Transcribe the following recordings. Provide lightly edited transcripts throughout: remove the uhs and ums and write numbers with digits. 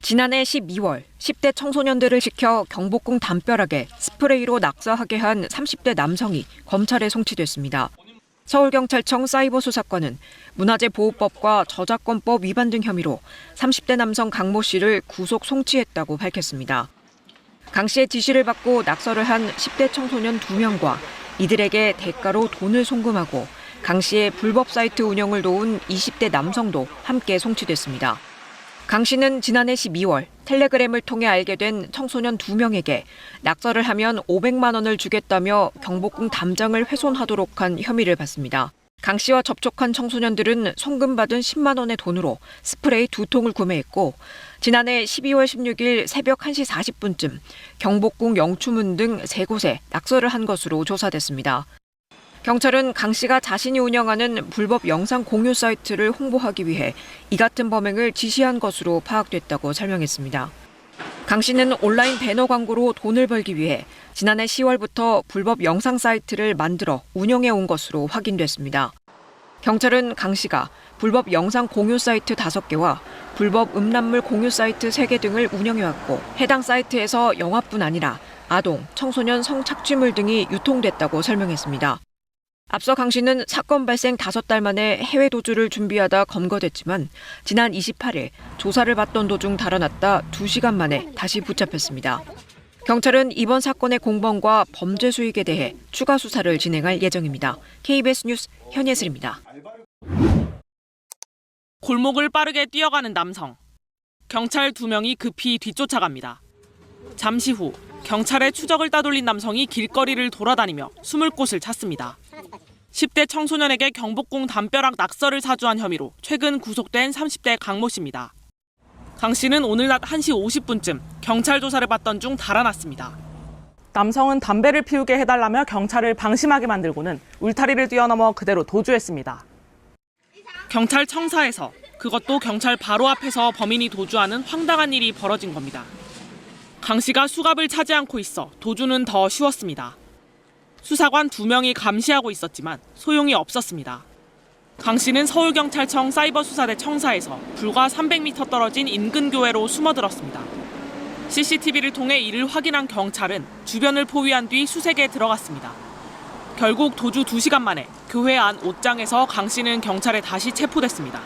지난해 12월 10대 청소년들을 시켜 경복궁 담벼락에 스프레이로 낙서하게 한 30대 남성이 검찰에 송치됐습니다. 서울경찰청 사이버수사과는 문화재보호법과 저작권법 위반 등 혐의로 30대 남성 강모 씨를 구속 송치했다고 밝혔습니다. 강 씨의 지시를 받고 낙서를 한 10대 청소년 2명과 이들에게 대가로 돈을 송금하고 강 씨의 불법 사이트 운영을 도운 20대 남성도 함께 송치됐습니다. 강 씨는 지난해 12월 텔레그램을 통해 알게 된 청소년 2명에게 낙서를 하면 500만 원을 주겠다며 경복궁 담장을 훼손하도록 한 혐의를 받습니다. 강 씨와 접촉한 청소년들은 송금받은 10만 원의 돈으로 스프레이 2통을 구매했고 지난해 12월 16일 새벽 1시 40분쯤 경복궁 영추문 등 3곳에 낙서를 한 것으로 조사됐습니다. 경찰은 강 씨가 자신이 운영하는 불법 영상 공유 사이트를 홍보하기 위해 이 같은 범행을 지시한 것으로 파악됐다고 설명했습니다. 강 씨는 온라인 배너 광고로 돈을 벌기 위해 지난해 10월부터 불법 영상 사이트를 만들어 운영해 온 것으로 확인됐습니다. 경찰은 강 씨가 불법 영상 공유 사이트 5개와 불법 음란물 공유 사이트 3개 등을 운영해왔고 해당 사이트에서 영화뿐 아니라 아동, 청소년 성착취물 등이 유통됐다고 설명했습니다. 앞서 강 씨는 사건 발생 5달 만에 해외 도주를 준비하다 검거됐지만 지난 28일 조사를 받던 도중 달아났다 2시간 만에 다시 붙잡혔습니다. 경찰은 이번 사건의 공범과 범죄 수익에 대해 추가 수사를 진행할 예정입니다. KBS 뉴스 현예슬입니다. 골목을 빠르게 뛰어가는 남성. 경찰 2명이 급히 뒤쫓아갑니다. 잠시 후 경찰의 추적을 따돌린 남성이 길거리를 돌아다니며 숨을 곳을 찾습니다. 10대 청소년에게 경복궁 담벼락 낙서를 사주한 혐의로 최근 구속된 30대 강모 씨입니다. 강 씨는 오늘 낮 1시 50분쯤 경찰 조사를 받던 중 달아났습니다. 남성은 담배를 피우게 해달라며 경찰을 방심하게 만들고는 울타리를 뛰어넘어 그대로 도주했습니다. 경찰 청사에서 그것도 경찰 바로 앞에서 범인이 도주하는 황당한 일이 벌어진 겁니다. 강 씨가 수갑을 차지 않고 있어 도주는 더 쉬웠습니다. 수사관 2명이 감시하고 있었지만 소용이 없었습니다. 강 씨는 서울경찰청 사이버수사대 청사에서 불과 300m 떨어진 인근 교회로 숨어들었습니다. CCTV를 통해 이를 확인한 경찰은 주변을 포위한 뒤 수색에 들어갔습니다. 결국 도주 2시간 만에 교회 안 옷장에서 강 씨는 경찰에 다시 체포됐습니다.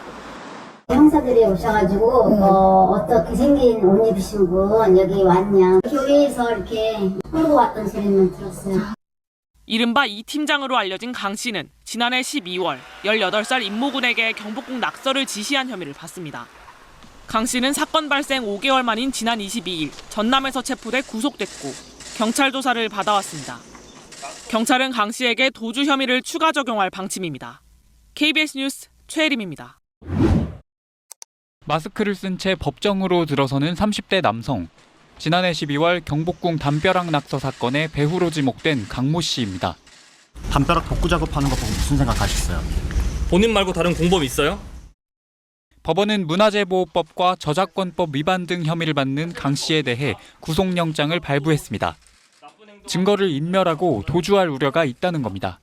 형사들이 오셔가지고 어떻게 생긴 옷 입으신 분 여기 왔냐 교회에서 이렇게 끌고 왔던 소리만 들었어요. 이른바 이 팀장으로 알려진 강 씨는 지난해 12월 18살 임모군에게 경복궁 낙서를 지시한 혐의를 받습니다. 강 씨는 사건 발생 5개월 만인 지난 22일 전남에서 체포돼 구속됐고 경찰 조사를 받아왔습니다. 경찰은 강 씨에게 도주 혐의를 추가 적용할 방침입니다. KBS 뉴스 최혜림입니다. 마스크를 쓴 채 법정으로 들어서는 30대 남성. 지난해 12월 경복궁 담벼락 낙서 사건의 배후로 지목된 강모 씨입니다. 담벼락 복구 작업하는 거 보고 무슨 생각하셨어요? 본인 말고 다른 공범 있어요? 법원은 문화재보호법과 저작권법 위반 등 혐의를 받는 강 씨에 대해 구속영장을 발부했습니다. 증거를 인멸하고 도주할 우려가 있다는 겁니다.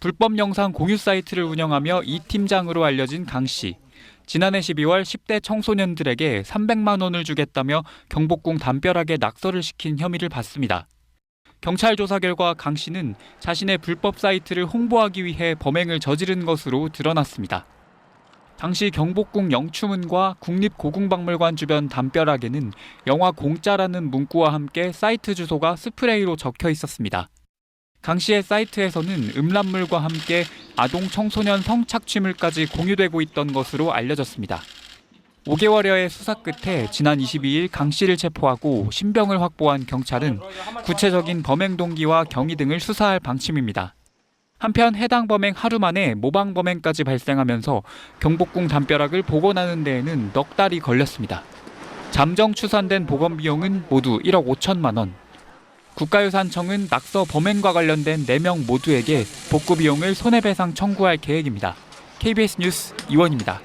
불법 영상 공유 사이트를 운영하며 이 팀장으로 알려진 강 씨. 지난해 12월 10대 청소년들에게 300만 원을 주겠다며 경복궁 담벼락에 낙서를 시킨 혐의를 받습니다. 경찰 조사 결과 강 씨는 자신의 불법 사이트를 홍보하기 위해 범행을 저지른 것으로 드러났습니다. 당시 경복궁 영추문과 국립고궁박물관 주변 담벼락에는 영화 공짜라는 문구와 함께 사이트 주소가 스프레이로 적혀 있었습니다. 강 씨의 사이트에서는 음란물과 함께 아동 청소년 성착취물까지 공유되고 있던 것으로 알려졌습니다. 5개월여의 수사 끝에 지난 22일 강 씨를 체포하고 신병을 확보한 경찰은 구체적인 범행 동기와 경위 등을 수사할 방침입니다. 한편 해당 범행 하루 만에 모방 범행까지 발생하면서 경복궁 담벼락을 복원하는 데에는 넉 달이 걸렸습니다. 잠정 추산된 복원 비용은 모두 1억 5천만 원. 국가유산청은 낙서 범행과 관련된 4명 모두에게 복구 비용을 손해배상 청구할 계획입니다. KBS 뉴스 이원입니다.